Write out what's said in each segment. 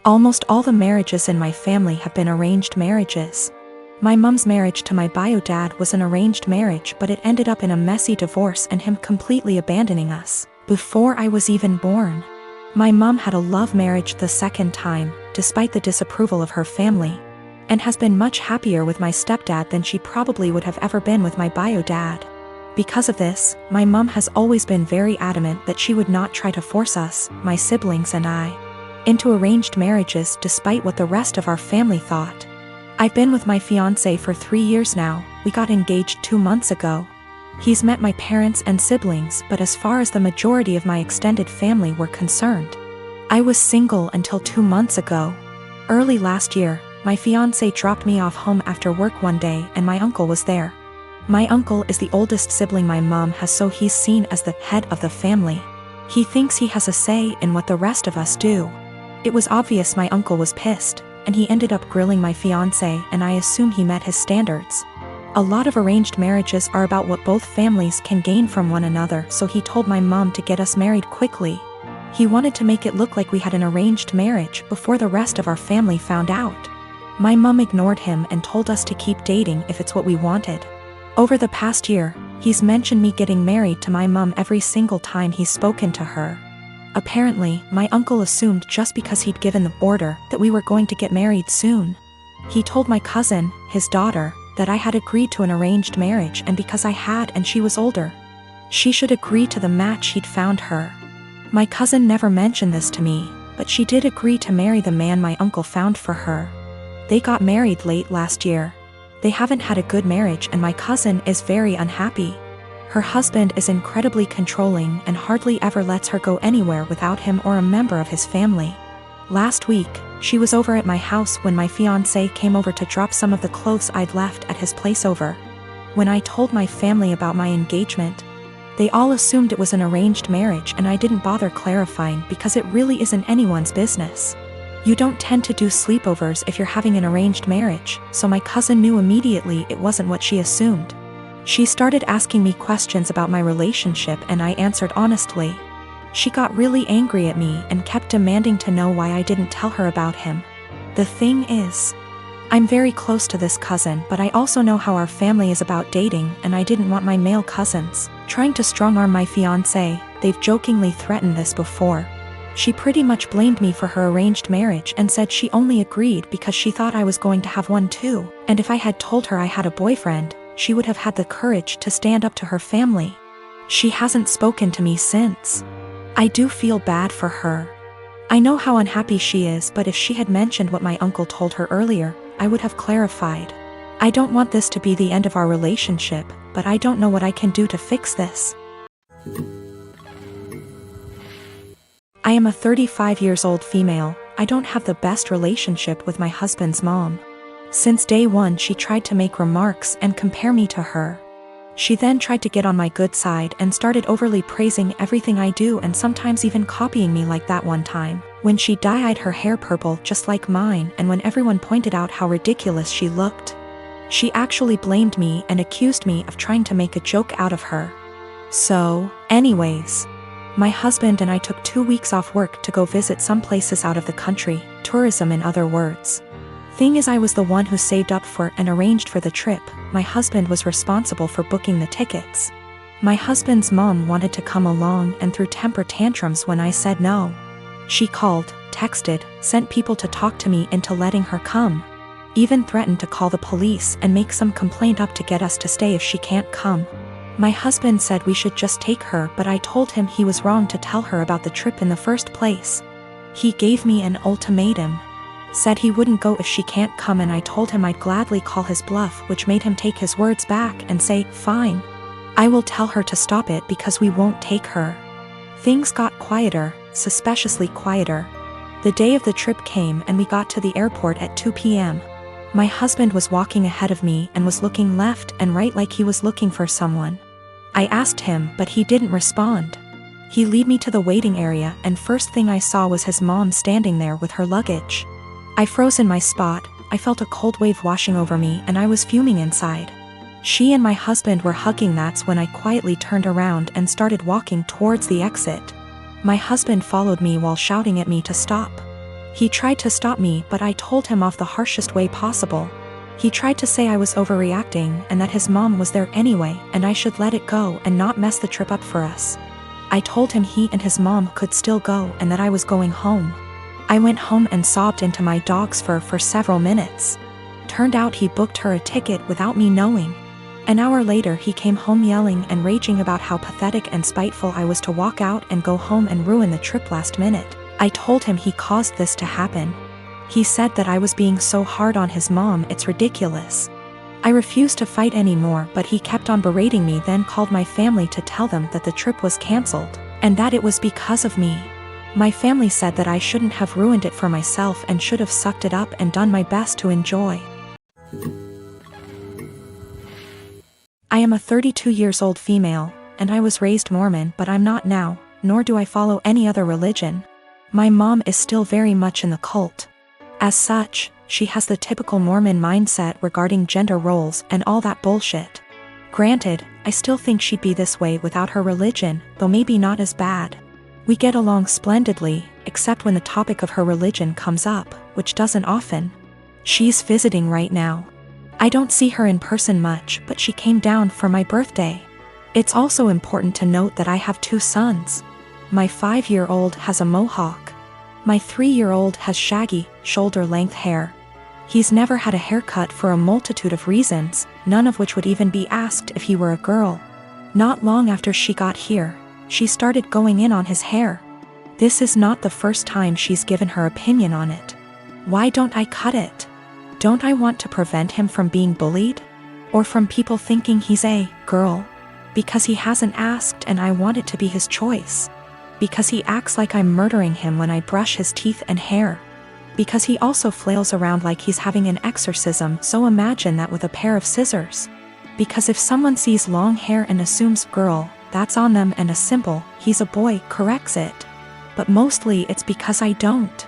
Almost all the marriages in my family have been arranged marriages. My mom's marriage to my bio dad was an arranged marriage, but it ended up in a messy divorce and him completely abandoning us before I was even born. My mom had a love marriage the second time, despite the disapproval of her family, and has been much happier with my stepdad than she probably would have ever been with my bio dad. Because of this, my mom has always been very adamant that she would not try to force us, my siblings and I, into arranged marriages despite what the rest of our family thought. I've been with my fiancé for 3 years now. We got engaged 2 months ago. He's met my parents and siblings, but as far as the majority of my extended family were concerned, I was single until 2 months ago. Early last year, my fiancé dropped me off home after work one day and my uncle was there. My uncle is the oldest sibling my mom has, so he's seen as the head of the family. He thinks he has a say in what the rest of us do. It was obvious my uncle was pissed, and he ended up grilling my fiancé, and I assume he met his standards. A lot of arranged marriages are about what both families can gain from one another, so he told my mom to get us married quickly. He wanted to make it look like we had an arranged marriage before the rest of our family found out. My mom ignored him and told us to keep dating if it's what we wanted. Over the past year, he's mentioned me getting married to my mom every single time he's spoken to her. Apparently, my uncle assumed just because he'd given the order that we were going to get married soon. He told my cousin, his daughter, that I had agreed to an arranged marriage, and because I had and she was older, she should agree to the match he'd found her. My cousin never mentioned this to me, but she did agree to marry the man my uncle found for her. They got married late last year. They haven't had a good marriage and my cousin is very unhappy. Her husband is incredibly controlling and hardly ever lets her go anywhere without him or a member of his family. Last week, she was over at my house when my fiancé came over to drop some of the clothes I'd left at his place over. When I told my family about my engagement, they all assumed it was an arranged marriage and I didn't bother clarifying because it really isn't anyone's business. You don't tend to do sleepovers if you're having an arranged marriage, so my cousin knew immediately it wasn't what she assumed. She started asking me questions about my relationship and I answered honestly. She got really angry at me and kept demanding to know why I didn't tell her about him. The thing is, I'm very close to this cousin, but I also know how our family is about dating and I didn't want my male cousins trying to strong-arm my fiancé. They've jokingly threatened this before. She pretty much blamed me for her arranged marriage and said she only agreed because she thought I was going to have one too, and if I had told her I had a boyfriend, she would have had the courage to stand up to her family. She hasn't spoken to me since. I do feel bad for her. I know how unhappy she is, but if she had mentioned what my uncle told her earlier, I would have clarified. I don't want this to be the end of our relationship, but I don't know what I can do to fix this. I am a 35-year-old female. I don't have the best relationship with my husband's mom. Since day one, she tried to make remarks and compare me to her. She then tried to get on my good side and started overly praising everything I do and sometimes even copying me, like that one time when she dyed her hair purple just like mine, and when everyone pointed out how ridiculous she looked. She actually blamed me and accused me of trying to make a joke out of her. So, anyways, my husband and I took 2 weeks off work to go visit some places out of the country, tourism in other words. Thing is, I was the one who saved up for and arranged for the trip. My husband was responsible for booking the tickets. My husband's mom wanted to come along and threw temper tantrums when I said no. She called, texted, sent people to talk to me into letting her come. Even threatened to call the police and make some complaint up to get us to stay if she can't come. My husband said we should just take her, but I told him he was wrong to tell her about the trip in the first place. He gave me an ultimatum. Said he wouldn't go if she can't come, and I told him I'd gladly call his bluff, which made him take his words back and say, fine. I will tell her to stop it because we won't take her. Things got quieter, suspiciously quieter. The day of the trip came and we got to the airport at 2 p.m. My husband was walking ahead of me and was looking left and right like he was looking for someone. I asked him, but he didn't respond. He led me to the waiting area, and first thing I saw was his mom standing there with her luggage. I froze in my spot. I felt a cold wave washing over me and I was fuming inside. She and my husband were hugging. That's when I quietly turned around and started walking towards the exit. My husband followed me while shouting at me to stop. He tried to stop me, but I told him off the harshest way possible. He tried to say I was overreacting and that his mom was there anyway and I should let it go and not mess the trip up for us. I told him he and his mom could still go and that I was going home. I went home and sobbed into my dog's fur for several minutes. Turned out he booked her a ticket without me knowing. An hour later he came home yelling and raging about how pathetic and spiteful I was to walk out and go home and ruin the trip last minute. I told him he caused this to happen. He said that I was being so hard on his mom, it's ridiculous. I refused to fight anymore, but he kept on berating me, then called my family to tell them that the trip was cancelled, and that it was because of me. My family said that I shouldn't have ruined it for myself and should have sucked it up and done my best to enjoy. I am a 32 years old female, and I was raised Mormon, but I'm not now, nor do I follow any other religion. My mom is still very much in the cult. As such, she has the typical Mormon mindset regarding gender roles and all that bullshit. Granted, I still think she'd be this way without her religion, though maybe not as bad. We get along splendidly, except when the topic of her religion comes up, which doesn't often. She's visiting right now. I don't see her in person much, but she came down for my birthday. It's also important to note that I have 2 sons. My 5-year-old has a mohawk. My 3-year-old has shaggy, shoulder-length hair. He's never had a haircut for a multitude of reasons, none of which would even be asked if he were a girl. Not long after she got here, she started going in on his hair. This is not the first time she's given her opinion on it. Why don't I cut it? Don't I want to prevent him from being bullied? Or from people thinking he's a girl? Because he hasn't asked and I want it to be his choice. Because he acts like I'm murdering him when I brush his teeth and hair. Because he also flails around like he's having an exorcism, so imagine that with a pair of scissors. Because if someone sees long hair and assumes girl, that's on them, and a simple, he's a boy, corrects it. But mostly it's because I don't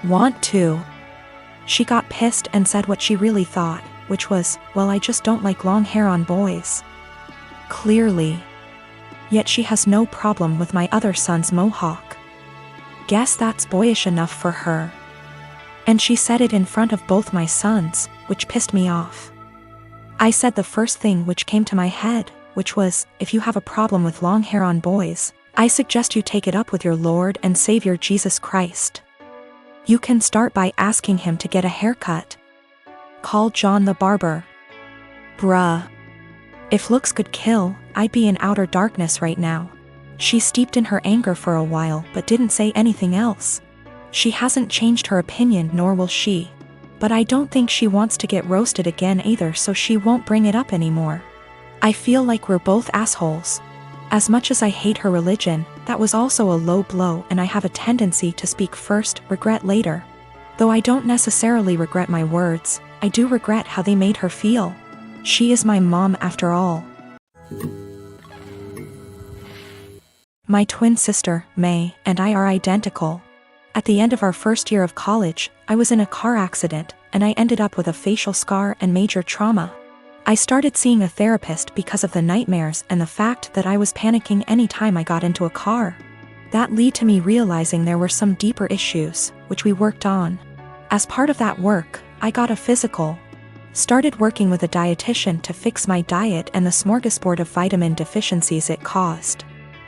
want to. She got pissed and said what she really thought, which was, well, I just don't like long hair on boys. Clearly. Yet she has no problem with my other son's mohawk. Guess that's boyish enough for her. And she said it in front of both my sons, which pissed me off. I said the first thing which came to my head, which was, if you have a problem with long hair on boys, I suggest you take it up with your Lord and Savior Jesus Christ. You can start by asking him to get a haircut. Call John the barber. Bruh. If looks could kill, I'd be in outer darkness right now. She steeped in her anger for a while but didn't say anything else. She hasn't changed her opinion, nor will she. But I don't think she wants to get roasted again either, so she won't bring it up anymore. I feel like we're both assholes. As much as I hate her religion, that was also a low blow, and I have a tendency to speak first, regret later. Though I don't necessarily regret my words, I do regret how they made her feel. She is my mom after all. My twin sister, May, and I are identical. At the end of our first year of college, I was in a car accident, and I ended up with a facial scar and major trauma. I started seeing a therapist because of the nightmares and the fact that I was panicking any time I got into a car. That led to me realizing there were some deeper issues, which we worked on. As part of that work, I got a physical. Started working with a dietitian to fix my diet and the smorgasbord of vitamin deficiencies it caused.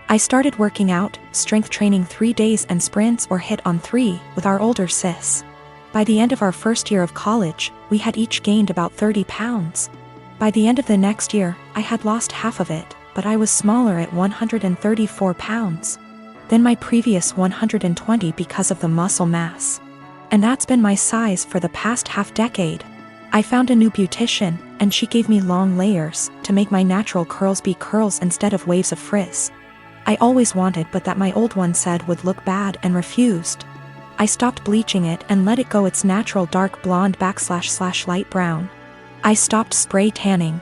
I started working out, strength training 3 days and sprints or hit on 3, with our older sis. By the end of our first year of college, we had each gained about 30 pounds. By the end of the next year, I had lost half of it, but I was smaller at 134 pounds than my previous 120 because of the muscle mass. And that's been my size for the past half-decade. I found a new beautician, and she gave me long layers to make my natural curls be curls instead of waves of frizz. I always wanted, but that my old one said would look bad, and refused. I stopped bleaching it and let it go its natural dark blonde / light brown. I stopped spray tanning.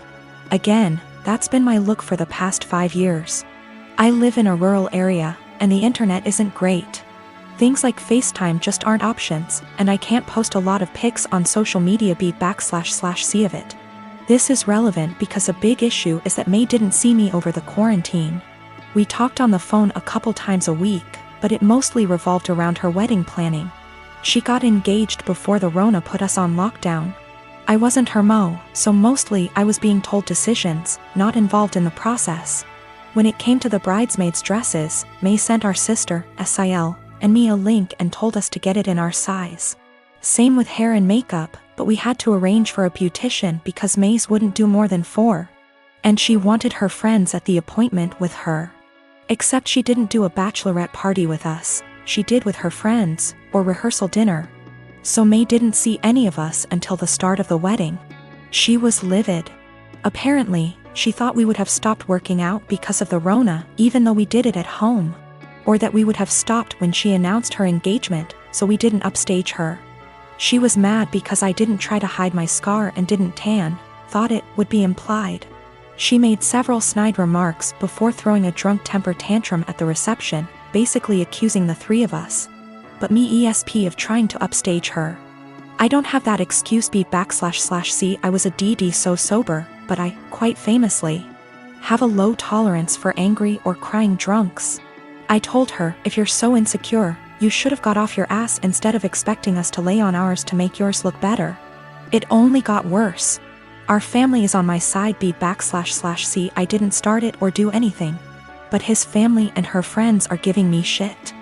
Again, that's been my look for the past 5 years. I live in a rural area, and the internet isn't great. Things like FaceTime just aren't options, and I can't post a lot of pics on social media / see of it. This is relevant because a big issue is that May didn't see me over the quarantine. We talked on the phone a couple times a week, but it mostly revolved around her wedding planning. She got engaged before the Rona put us on lockdown. I wasn't her mo, so mostly I was being told decisions, not involved in the process. When it came to the bridesmaids' dresses, May sent our sister, Sil, and me a link and told us to get it in our size. Same with hair and makeup, but we had to arrange for a beautician because May's wouldn't do more than 4. And she wanted her friends at the appointment with her. Except she didn't do a bachelorette party with us, she did with her friends, or rehearsal dinner. So May didn't see any of us until the start of the wedding. She was livid. Apparently, she thought we would have stopped working out because of the Rona, even though we did it at home. Or that we would have stopped when she announced her engagement, so we didn't upstage her. She was mad because I didn't try to hide my scar and didn't tan, thought it would be implied. She made several snide remarks before throwing a drunk temper tantrum at the reception, basically accusing the 3 of us. But me ESP of trying to upstage her. I don't have that excuse B//C I was a DD so sober, but I, quite famously, have a low tolerance for angry or crying drunks. I told her, if you're so insecure, you should have got off your ass instead of expecting us to lay on ours to make yours look better. It only got worse. Our family is on my side B//C I didn't start it or do anything. But his family and her friends are giving me shit.